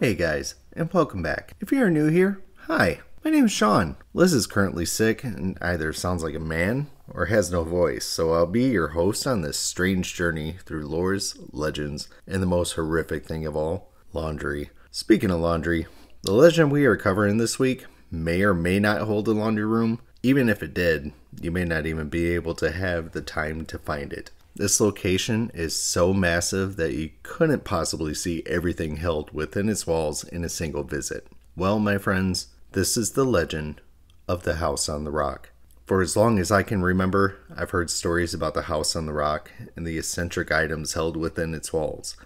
Hey guys, and welcome back. If you're new here, hi, my name is Sean. Liz is currently sick and either sounds like a man or has no voice, so I'll be your host on this strange journey through lores, legends, and the most horrific thing of all, laundry. Speaking of laundry, the legend we are covering this week may or may not hold a laundry room. Even if it did, you may not even be able to have the time to find it. This location is so massive that you couldn't possibly see everything held within its walls in a single visit. Well, my friends, this is the legend of the House on the Rock. For as long as I can remember, I've heard stories about the House on the Rock and the eccentric items held within its walls.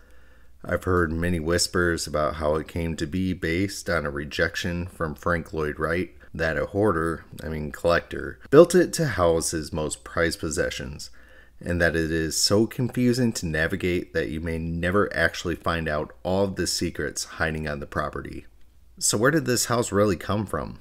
I've heard many whispers about how it came to be based on a rejection from Frank Lloyd Wright that a collector, built it to house his most prized possessions, and that it is so confusing to navigate that you may never actually find out all of the secrets hiding on the property. So where did this house really come from?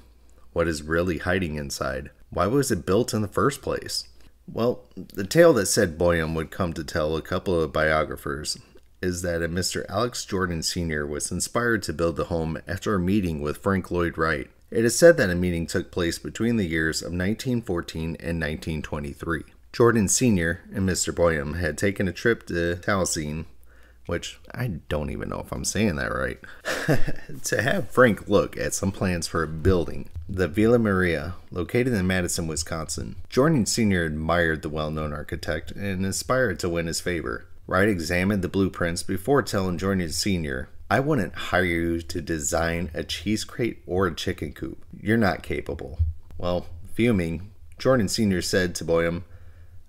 What is really hiding inside? Why was it built in the first place? Well, the tale that said Boyum would come to tell a couple of biographers is that a Mr. Alex Jordan Sr. was inspired to build the home after a meeting with Frank Lloyd Wright. It is said that a meeting took place between the years of 1914 and 1923. Jordan Sr. and Mr. Boyum had taken a trip to Taliesin, which I don't even know if I'm saying that right, to have Frank look at some plans for a building, the Villa Maria, located in Madison, Wisconsin. Jordan Sr. admired the well-known architect and aspired to win his favor. Wright examined the blueprints before telling Jordan Sr., "I wouldn't hire you to design a cheese crate or a chicken coop. You're not capable." Well, fuming, Jordan Sr. said to Boyum,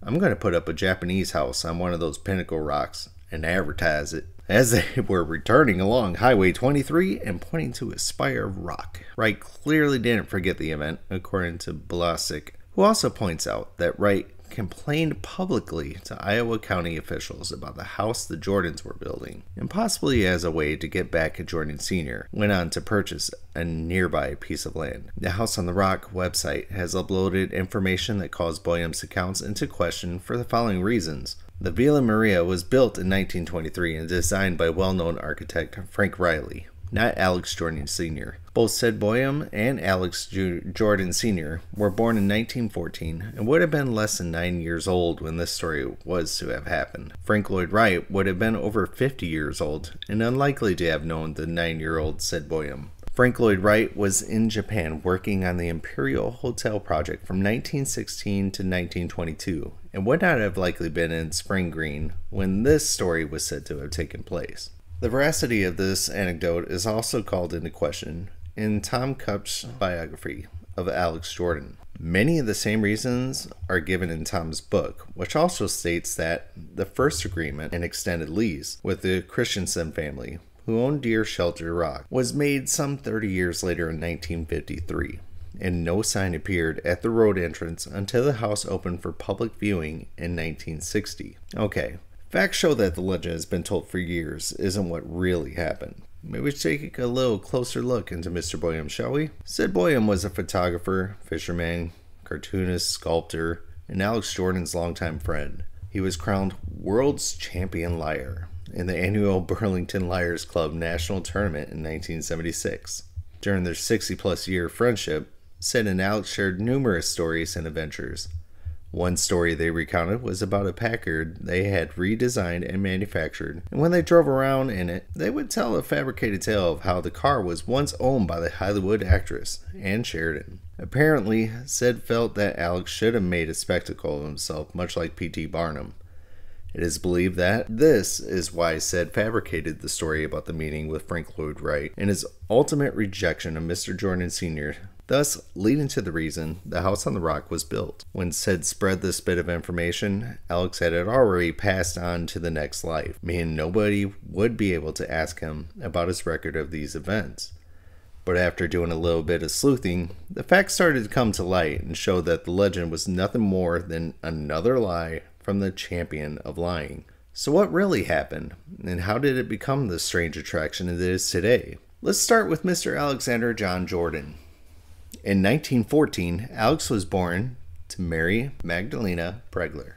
"I'm going to put up a Japanese house on one of those pinnacle rocks and advertise it." As they were returning along Highway 23 and pointing to a spire of rock, Wright clearly didn't forget the event, according to Blasick, who also points out that Wright complained publicly to Iowa County officials about the house the Jordans were building, and possibly as a way to get back at Jordan Sr., went on to purchase a nearby piece of land. The House on the Rock website has uploaded information that calls Boyum's accounts into question for the following reasons. The Villa Maria was built in 1923 and designed by well-known architect Frank Riley, not Alex Jordan Sr. Both said Boyum and Alex Jordan Sr. were born in 1914 and would have been less than 9 years old when this story was to have happened. Frank Lloyd Wright would have been over 50 years old and unlikely to have known the 9-year-old said Boyum. Frank Lloyd Wright was in Japan working on the Imperial Hotel project from 1916 to 1922 and would not have likely been in Spring Green when this story was said to have taken place. The veracity of this anecdote is also called into question in Tom Cup's biography of Alex Jordan. Many of the same reasons are given in Tom's book, which also states that the first agreement and extended lease with the Christensen family, who owned Deer Shelter Rock, was made some 30 years later in 1953, and no sign appeared at the road entrance until the house opened for public viewing in 1960. Okay. Facts show that the legend has been told for years isn't what really happened. Maybe we should take a little closer look into Mr. Boyum, shall we? Sid Boyum was a photographer, fisherman, cartoonist, sculptor, and Alex Jordan's longtime friend. He was crowned World's Champion Liar in the annual Burlington Liars Club National Tournament in 1976. During their 60-plus year friendship, Sid and Alex shared numerous stories and adventures. One story they recounted was about a Packard they had redesigned and manufactured, and when they drove around in it, they would tell a fabricated tale of how the car was once owned by the Hollywood actress, Ann Sheridan. Apparently, Sid felt that Alex should have made a spectacle of himself, much like P.T. Barnum. It is believed that this is why Sid fabricated the story about the meeting with Frank Lloyd Wright and his ultimate rejection of Mr. Jordan Sr., thus leading to the reason the House on the Rock was built. When Sid spread this bit of information, Alex had it already passed on to the next life, meaning nobody would be able to ask him about his record of these events. But after doing a little bit of sleuthing, the facts started to come to light and show that the legend was nothing more than another lie from the champion of lying. So what really happened, and how did it become the strange attraction it is today? Let's start with Mr. Alexander John Jordan. In 1914, Alex was born to Mary Magdalena Pregler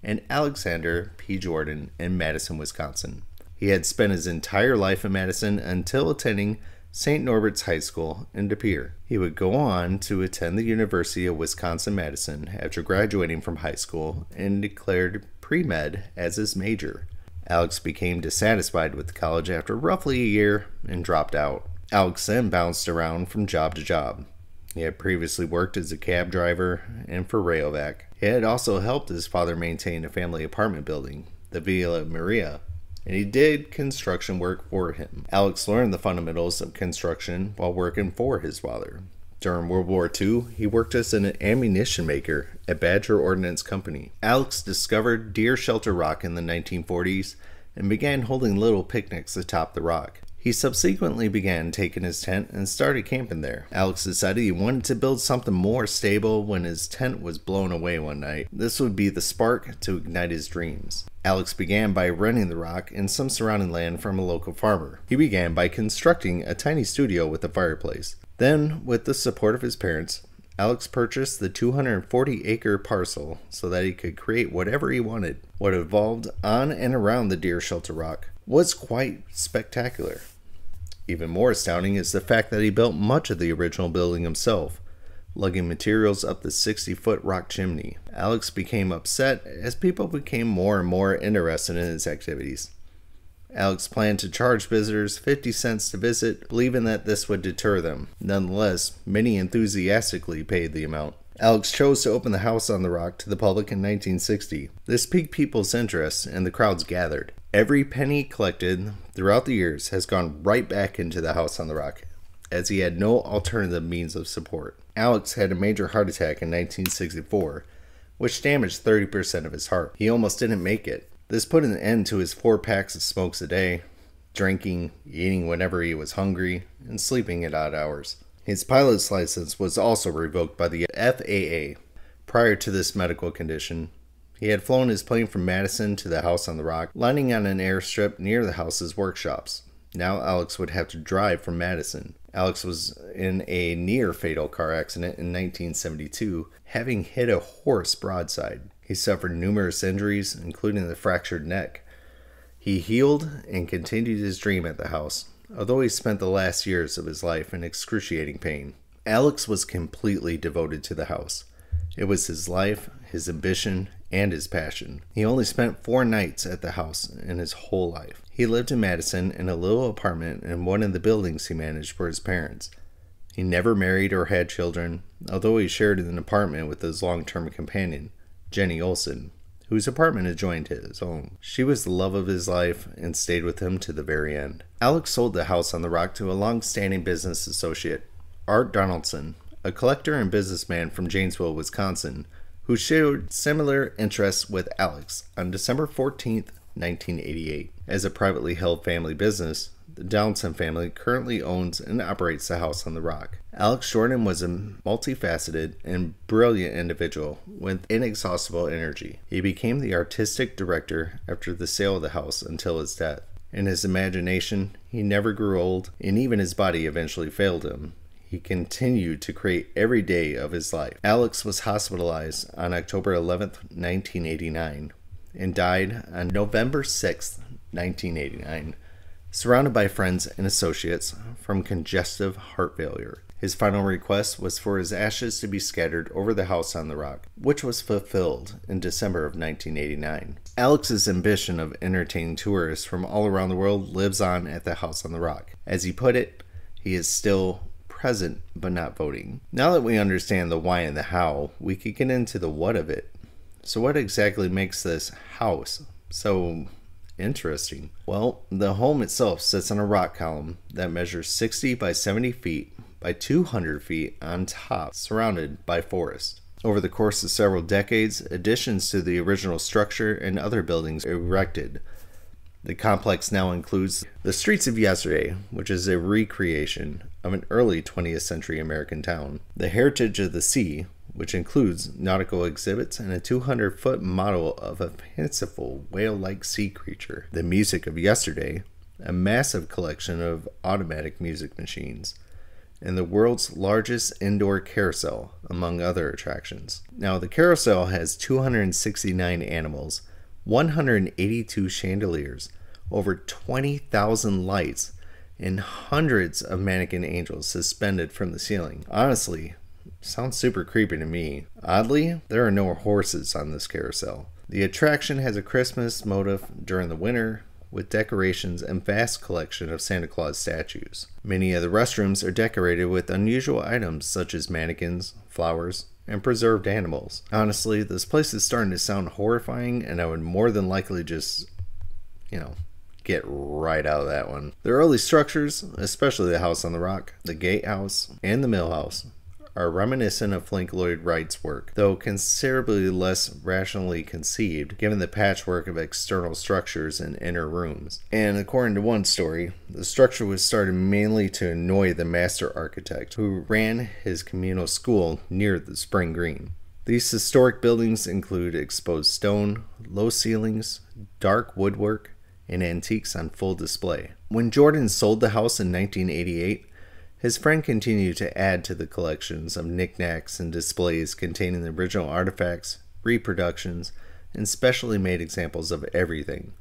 and Alexander P. Jordan in Madison, Wisconsin. He had spent his entire life in Madison until attending St. Norbert's High School in De Pere. He would go on to attend the University of Wisconsin-Madison after graduating from high school and declared pre-med as his major. Alex became dissatisfied with college after roughly a year and dropped out. Alex then bounced around from job to job. He had previously worked as a cab driver and for Rayovac. He had also helped his father maintain a family apartment building, the Villa Maria, and he did construction work for him. Alex learned the fundamentals of construction while working for his father. During World War II, he worked as an ammunition maker at Badger Ordnance Company. Alex discovered Deer Shelter Rock in the 1940s and began holding little picnics atop the rock. He subsequently began taking his tent and started camping there. Alex decided he wanted to build something more stable when his tent was blown away one night. This would be the spark to ignite his dreams. Alex began by renting the rock and some surrounding land from a local farmer. He began by constructing a tiny studio with a fireplace. Then, with the support of his parents, Alex purchased the 240-acre parcel so that he could create whatever he wanted. What evolved on and around the Deer Shelter Rock was quite spectacular. Even more astounding is the fact that he built much of the original building himself, lugging materials up the 60-foot rock chimney. Alex became upset as people became more and more interested in his activities. Alex planned to charge visitors 50 cents to visit, believing that this would deter them. Nonetheless, many enthusiastically paid the amount. Alex chose to open the house on the rock to the public in 1960. This piqued people's interest and the crowds gathered. Every penny collected throughout the years has gone right back into the house on the rock, as he had no alternative means of support. Alex had a major heart attack in 1964, which damaged 30% of his heart. He almost didn't make it. This put an end to his 4 packs of smokes a day, drinking, eating whenever he was hungry, and sleeping at odd hours. His pilot's license was also revoked by the FAA. Prior to this medical condition, he had flown his plane from Madison to the house on the rock, landing on an airstrip near the house's workshops. Now Alex would have to drive from Madison. Alex was in a near-fatal car accident in 1972, having hit a horse broadside. He suffered numerous injuries, including the fractured neck. He healed and continued his dream at the house, although he spent the last years of his life in excruciating pain. Alex was completely devoted to the house. It was his life, his ambition, and his passion. He only spent 4 nights at the house in his whole life. He lived in Madison in a little apartment in one of the buildings he managed for his parents. He never married or had children, although he shared an apartment with his long-term companion, Jenny Olson, whose apartment adjoined his own. She was the love of his life and stayed with him to the very end. Alex sold the house on the rock to a long-standing business associate, Art Donaldson, a collector and businessman from Janesville, Wisconsin, who shared similar interests with Alex on December 14th, 1988. As a privately held family business, the Donaldson family currently owns and operates the house on the rock. Alex Jordan was a multifaceted and brilliant individual with inexhaustible energy. He became the artistic director after the sale of the house until his death. In his imagination, he never grew old, and even his body eventually failed him. He continued to create every day of his life. Alex was hospitalized on October 11th, 1989, and died on November 6th, 1989, surrounded by friends and associates from congestive heart failure. His final request was for his ashes to be scattered over the house on the rock, which was fulfilled in December of 1989. Alex's ambition of entertaining tourists from all around the world lives on at the house on the rock. As he put it, he is still present but not voting. Now that we understand the why and the how, we could get into the what of it. So what exactly makes this house so interesting? Well, the home itself sits on a rock column that measures 60 by 70 feet by 200 feet on top, surrounded by forest. Over the course of several decades, additions to the original structure and other buildings were erected. The complex now includes the Streets of Yesterday, which is a recreation of an early 20th century American town. The Heritage of the Sea, which includes nautical exhibits and a 200-foot model of a fanciful whale-like sea creature. The Music of Yesterday, a massive collection of automatic music machines, and the world's largest indoor carousel, among other attractions. Now, the carousel has 269 animals, 182 chandeliers, over 20,000 lights, and hundreds of mannequin angels suspended from the ceiling. Honestly, sounds super creepy to me. Oddly, there are no horses on this carousel. The attraction has a Christmas motif during the winter, with decorations and vast collection of Santa Claus statues. Many of the restrooms are decorated with unusual items such as mannequins, flowers, and preserved animals. Honestly, this place is starting to sound horrifying, and I would more than likely just, get right out of that one. The early structures, especially the house on the rock, the gatehouse, and the mill house, are reminiscent of Frank Lloyd Wright's work, though considerably less rationally conceived given the patchwork of external structures and inner rooms. And according to one story, the structure was started mainly to annoy the master architect who ran his communal school near the Spring Green. These historic buildings include exposed stone, low ceilings, dark woodwork, and antiques on full display. When Jordan sold the house in 1988, his friend continued to add to the collections of knickknacks and displays containing the original artifacts, reproductions, and specially made examples of everything.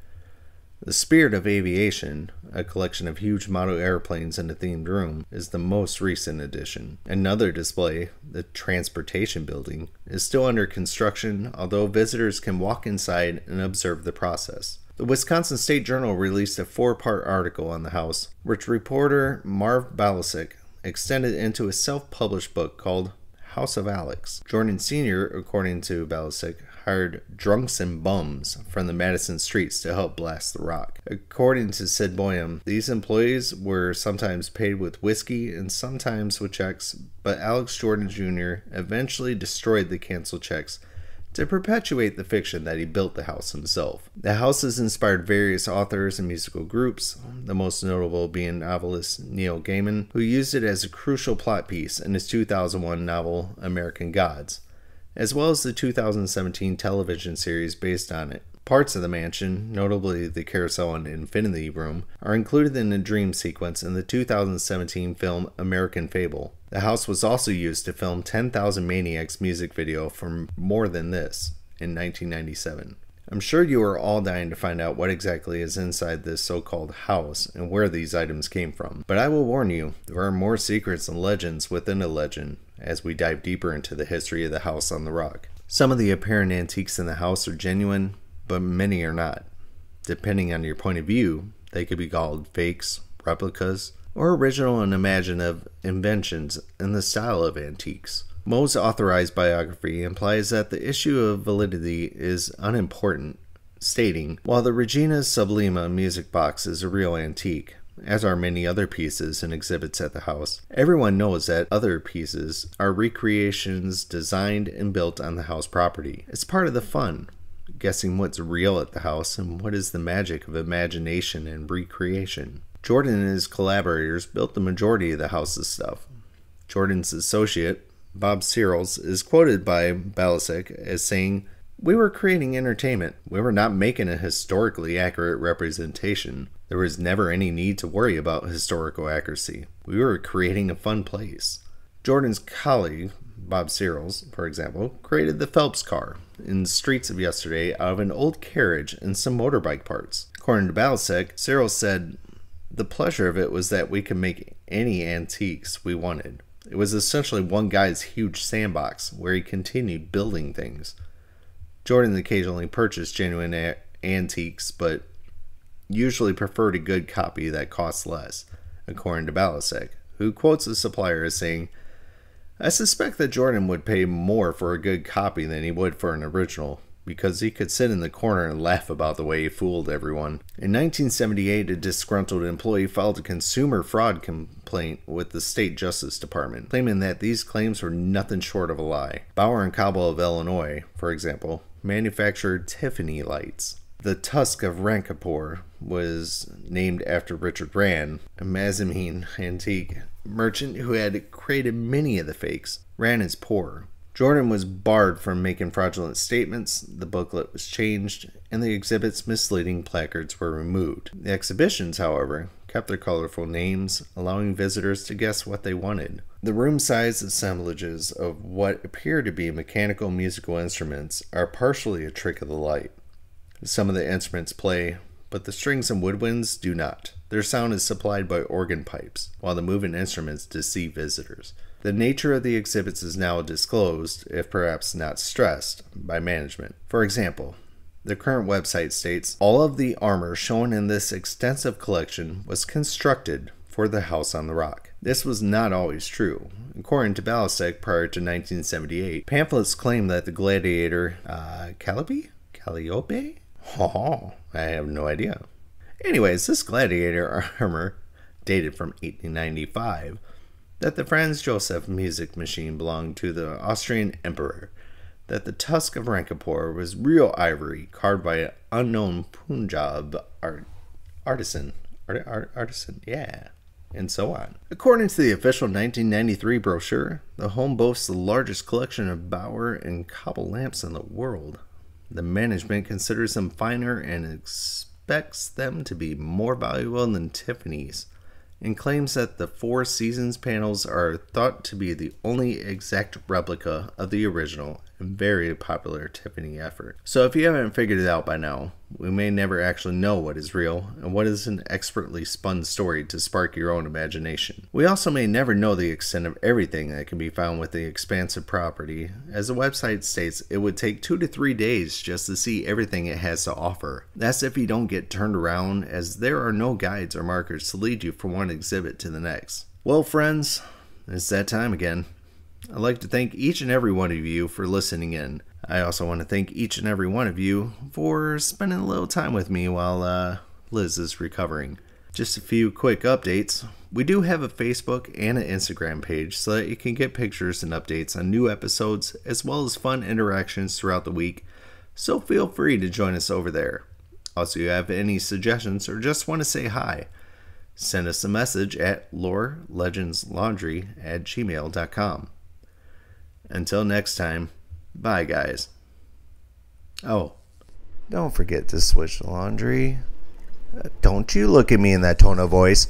The Spirit of Aviation, a collection of huge model airplanes in a themed room, is the most recent addition. Another display, the Transportation Building, is still under construction, although visitors can walk inside and observe the process. The Wisconsin State Journal released a 4-part article on the house, which reporter Marv Balasik extended into a self-published book called House of Alex. Jordan Sr., according to Balasik, hired drunks and bums from the Madison streets to help blast the rock. According to Sid Boyum, these employees were sometimes paid with whiskey and sometimes with checks, but Alex Jordan Jr. eventually destroyed the canceled checks to perpetuate the fiction that he built the house himself. The house has inspired various authors and musical groups, the most notable being novelist Neil Gaiman, who used it as a crucial plot piece in his 2001 novel American Gods, as well as the 2017 television series based on it. Parts of the mansion, notably the carousel and infinity room, are included in the dream sequence in the 2017 film American Fable. The house was also used to film 10,000 Maniacs music video for More Than This in 1997. I'm sure you are all dying to find out what exactly is inside this so-called house and where these items came from. But I will warn you, there are more secrets and legends within a legend as we dive deeper into the history of the house on the rock. Some of the apparent antiques in the house are genuine, but many are not. Depending on your point of view, they could be called fakes, replicas, or original and imaginative inventions in the style of antiques. Moe's authorized biography implies that the issue of validity is unimportant, stating, while the Regina Sublima music box is a real antique, as are many other pieces and exhibits at the house, everyone knows that other pieces are recreations designed and built on the house property. It's part of the fun, guessing what's real at the house and what is the magic of imagination and recreation. Jordan and his collaborators built the majority of the house's stuff. Jordan's associate, Bob Searles, is quoted by Balasik as saying, "We were creating entertainment. We were not making a historically accurate representation. There was never any need to worry about historical accuracy. We were creating a fun place." Jordan's colleague, Bob Searles, for example, created the Phelps car in Streets of Yesterday out of an old carriage and some motorbike parts. According to Balasik, Searles said, "The pleasure of it was that we could make any antiques we wanted. It was essentially one guy's huge sandbox where he continued building things." Jordan occasionally purchased genuine antiques, but usually preferred a good copy that costs less, according to Balasik, who quotes the supplier as saying, "I suspect that Jordan would pay more for a good copy than he would for an original, because he could sit in the corner and laugh about the way he fooled everyone." In 1978, a disgruntled employee filed a consumer fraud complaint with the State Justice Department, claiming that these claims were nothing short of a lie. Bauer and Cobble of Illinois, for example, manufactured Tiffany lights. The Tusk of Rancourt was named after Richard Rand, a Mazamine antique merchant who had created many of the fakes. Rand is poor. Jordan was barred from making fraudulent statements, the booklet was changed, and the exhibit's misleading placards were removed. The exhibitions, however, kept their colorful names, allowing visitors to guess what they wanted. The room-sized assemblages of what appear to be mechanical musical instruments are partially a trick of the light. Some of the instruments play, but the strings and woodwinds do not. Their sound is supplied by organ pipes, while the moving instruments deceive visitors. The nature of the exhibits is now disclosed, if perhaps not stressed, by management. For example, the current website states, all of the armor shown in this extensive collection was constructed for the House on the Rock. This was not always true. According to Ballistic, prior to 1978, pamphlets claim that the gladiator, Calliope? Oh, I have no idea. Anyways, this gladiator armor, dated from 1895, that the Franz Joseph music machine belonged to the Austrian emperor, that the tusk of Rankapur was real ivory carved by an unknown Punjab artisan, and so on. According to the official 1993 brochure, the home boasts the largest collection of Bauer and Cobble lamps in the world. The management considers them finer and expects them to be more valuable than Tiffany's, and claims that the Four Seasons panels are thought to be the only exact replica of the original and very popular Tiffany effort. So if you haven't figured it out by now, we may never actually know what is real and what is an expertly spun story to spark your own imagination. We also may never know the extent of everything that can be found with the expansive property. As the website states, it would take 2 to 3 days just to see everything it has to offer. That's if you don't get turned around, as there are no guides or markers to lead you from one exhibit to the next. Well, friends, it's that time again. I'd like to thank each and every one of you for listening in. I also want to thank each and every one of you for spending a little time with me while Liz is recovering. Just a few quick updates. We do have a Facebook and an Instagram page so that you can get pictures and updates on new episodes as well as fun interactions throughout the week, so feel free to join us over there. Also, if you have any suggestions or just want to say hi, send us a message at lorelegendslaundry@gmail.com. Until next time, bye guys. Oh, don't forget to switch the laundry. Don't you look at me in that tone of voice.